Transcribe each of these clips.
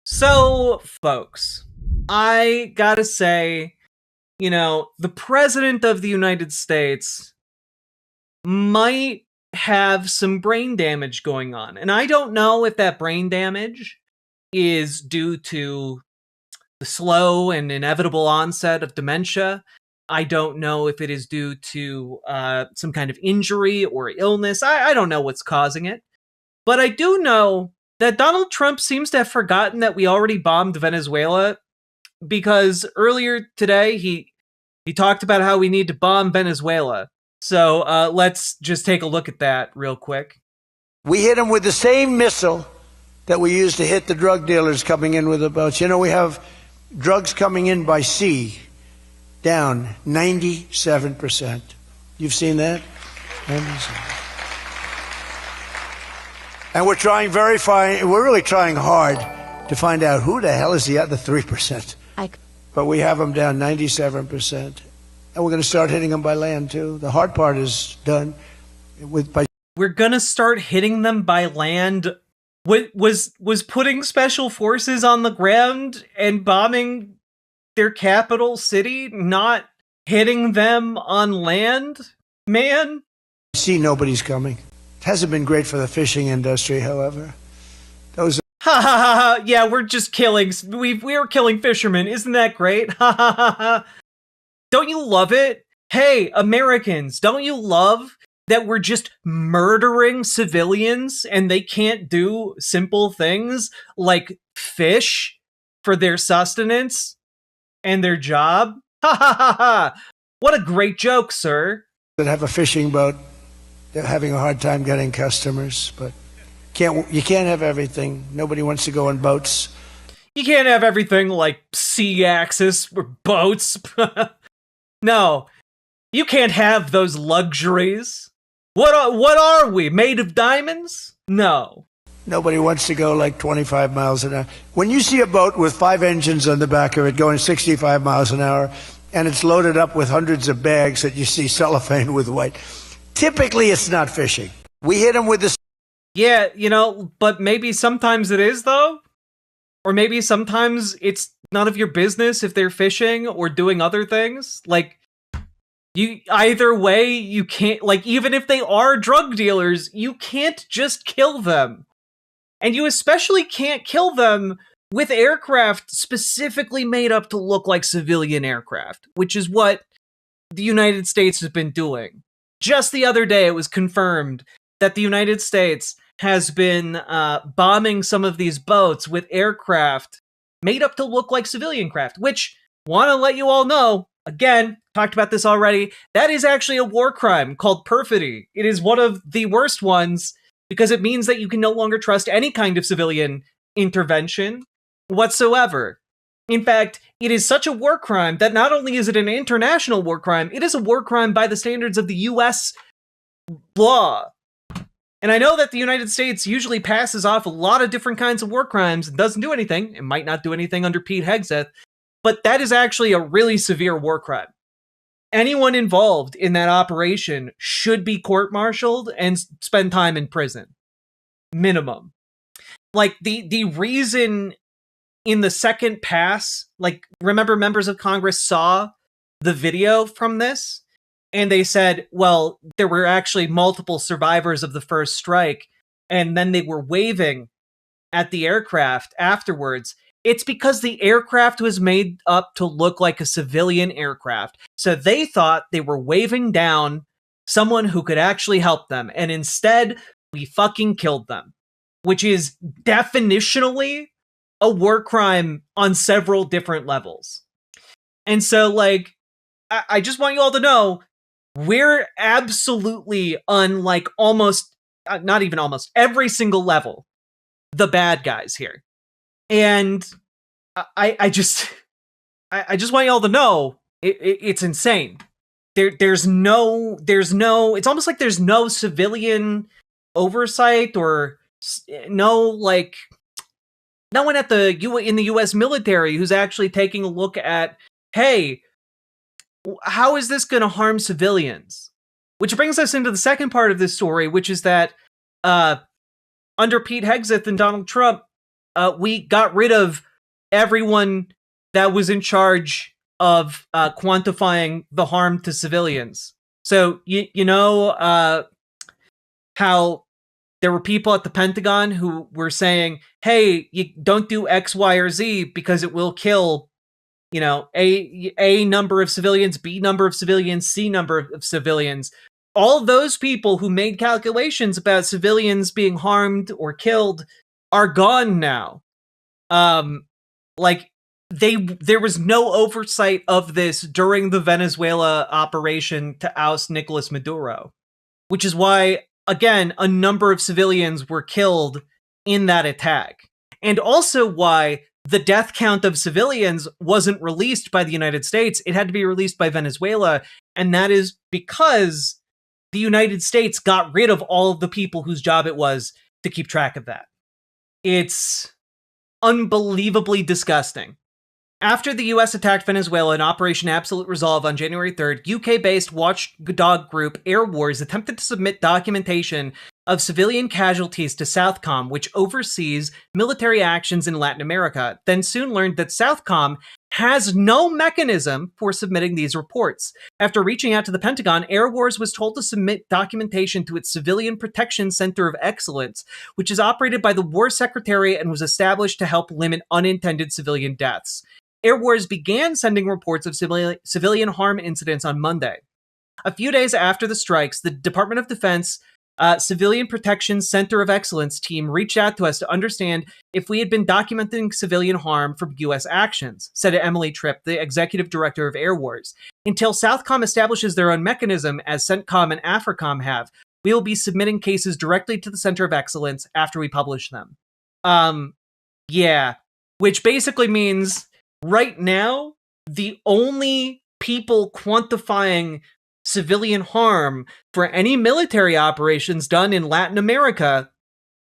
So, folks, I gotta say, the President of the United States might have some brain damage going on. And I don't know if that brain damage is due to the slow and inevitable onset of dementia. I don't know if it is due to some kind of injury or illness. I don't know what's causing it. But I do know that Donald Trump seems to have forgotten that we already bombed Venezuela, because earlier today he talked about how we need to bomb Venezuela. So let's just take a look at that real quick. We hit them with the same missile that we used to hit the drug dealers coming in with the boats. You know, we have drugs coming in by sea down 97%. You've seen that? And we're trying we're really trying hard to find out who the hell is the other 3%. But we have them down 97%. And we're going to start hitting them by land, too. The hard part is done. We're going to start hitting them by land. Was putting special forces on the ground and bombing their capital city not hitting them on land, man? I see nobody's coming. It hasn't been great for the fishing industry, however. Those ha ha ha ha! Yeah, we're just killing. We're killing fishermen. Isn't that great? Ha ha ha ha! Don't you love it? Hey, Americans, don't you love that we're just murdering civilians and they can't do simple things like fish for their sustenance and their job? Ha ha ha ha! What a great joke, sir. That have a fishing boat, they're having a hard time getting customers, but you can't have everything. Nobody wants to go on boats. You can't have everything like sea access or boats. No, you can't have those luxuries. What are we, made of diamonds? No. Nobody wants to go like 25 miles an hour. When you see a boat with 5 engines on the back of it going 65 miles an hour, and it's loaded up with hundreds of bags that you see cellophane with white, typically it's not fishing. We hit them with the... Yeah, but maybe sometimes it is, though. Or maybe sometimes it's none of your business if they're fishing or doing other things. Like, either way, you can't, even if they are drug dealers, you can't just kill them. And you especially can't kill them with aircraft specifically made up to look like civilian aircraft, which is what the United States has been doing. Just the other day, it was confirmed that the United States has been bombing some of these boats with aircraft made up to look like civilian craft, which, want to let you all know, again, talked about this already, that is actually a war crime called perfidy. It is one of the worst ones because it means that you can no longer trust any kind of civilian intervention whatsoever. In fact, it is such a war crime that not only is it an international war crime, it is a war crime by the standards of the US law. And I know that the United States usually passes off a lot of different kinds of war crimes and doesn't do anything. It might not do anything under Pete Hegseth, but that is actually a really severe war crime. Anyone involved in that operation should be court-martialed and spend time in prison. Minimum. Like, the reason in the second pass, remember members of Congress saw the video from this? And they said, well, there were actually multiple survivors of the first strike, and then they were waving at the aircraft afterwards. It's because the aircraft was made up to look like a civilian aircraft. So they thought they were waving down someone who could actually help them. And instead, we fucking killed them, which is definitionally a war crime on several different levels. And so, I just want you all to know, we're absolutely on, almost, not even almost, every single level, the bad guys here. And I just want y'all to know, it's insane. There's no, it's almost like there's no civilian oversight or no one at in the US military who's actually taking a look at, hey, how is this going to harm civilians? Which brings us into the second part of this story, which is that under Pete Hegseth and Donald Trump, we got rid of everyone that was in charge of quantifying the harm to civilians. So, you know how there were people at the Pentagon who were saying, hey, you don't do X, Y, or Z because it will kill, you know, A number of civilians, B number of civilians, C number of civilians. All those people who made calculations about civilians being harmed or killed are gone now. Like, there was no oversight of this during the Venezuela operation to oust Nicolas Maduro, which is why, again, a number of civilians were killed in that attack. And also why the death count of civilians wasn't released by the United States. It had to be released by Venezuela. And that is because the United States got rid of all of the people whose job it was to keep track of that. It's unbelievably disgusting. After the US attacked Venezuela in Operation Absolute Resolve on January 3rd, UK-based watchdog group Air Wars attempted to submit documentation of civilian casualties to Southcom, which oversees military actions in Latin America, then soon learned that Southcom has no mechanism for submitting these reports. After reaching out to the Pentagon, Air Wars was told to submit documentation to its Civilian Protection Center of Excellence, which is operated by the War Secretary and was established to help limit unintended civilian deaths. Air Wars began sending reports of civilian harm incidents on Monday. A few days after the strikes, the Department of Defense Civilian Protection Center of Excellence team reached out to us to understand if we had been documenting civilian harm from U.S. actions, said Emily Tripp, the executive director of Air Wars. Until Southcom establishes their own mechanism, as CENTCOM and AFRICOM have, we will be submitting cases directly to the Center of Excellence after we publish them. Yeah, which basically means right now, the only people quantifying civilian harm for any military operations done in Latin America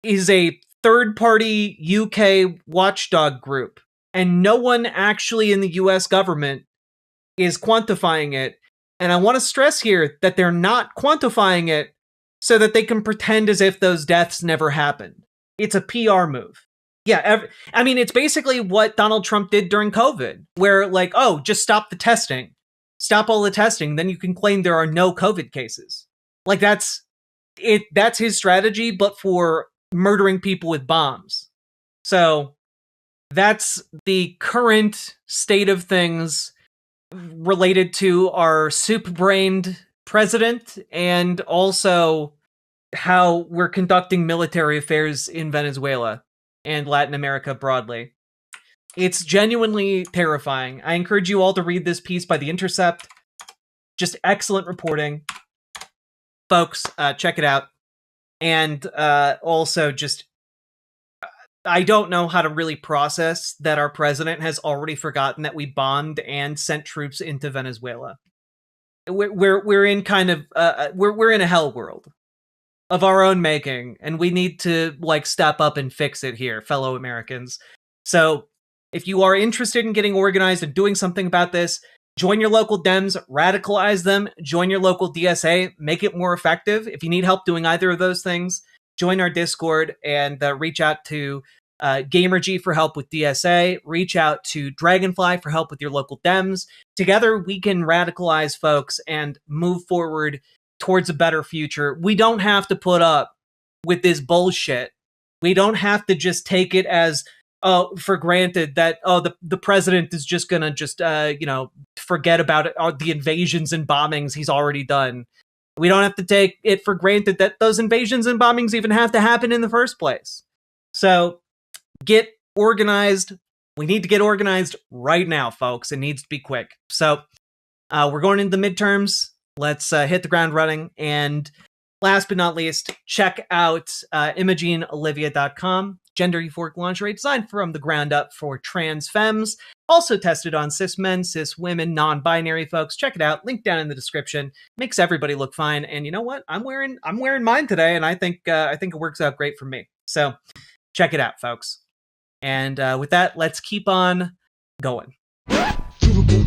is a third-party UK watchdog group. And no one actually in the US government is quantifying it. And I want to stress here that they're not quantifying it so that they can pretend as if those deaths never happened. It's a PR move. Yeah, I mean, it's basically what Donald Trump did during COVID, where like, oh, just stop the testing. Stop all the testing, then you can claim there are no COVID cases. Like that's his strategy, but for murdering people with bombs. So that's the current state of things related to our soup-brained president and also how we're conducting military affairs in Venezuela and Latin America broadly. It's genuinely terrifying. I encourage you all to read this piece by The Intercept. Just excellent reporting. Folks, check it out. And also just, I don't know how to really process that our president has already forgotten that we bombed and sent troops into Venezuela. We're in kind of, we're in a hell world of our own making, and we need to like step up and fix it here, fellow Americans. So if you are interested in getting organized and doing something about this, join your local Dems, radicalize them, join your local DSA, make it more effective. If you need help doing either of those things, join our Discord and reach out to GamerG for help with DSA, reach out to Dragonfly for help with your local Dems. Together, we can radicalize folks and move forward towards a better future. We don't have to put up with this bullshit. We don't have to just take it as for granted that the president is just gonna just forget about it, the invasions and bombings he's already done. We don't have to take it for granted that those invasions and bombings even have to happen in the first place. So get organized. We need to get organized right now, folks. It needs to be quick. So we're going into the midterms. Let's hit the ground running. And last but not least, check out ImogeneOlivia.com. Gender euphoric lingerie designed from the ground up for trans femmes. Also tested on cis men, cis women, non-binary folks. Check it out. Link down in the description. Makes everybody look fine. And you know what? I'm wearing mine today, and I think it works out great for me. So check it out, folks. And with that, let's keep on going.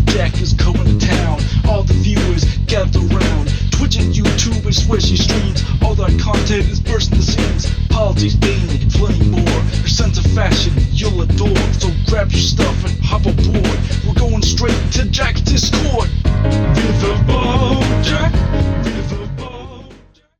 Jack is coming to town. All the viewers gather round. Twitch and YouTube and swishy streams. All that content is bursting the seams. Politics, gaming, plenty more. Your sense of fashion you'll adore. So grab your stuff and hop aboard. We're going straight to Jack's Discord.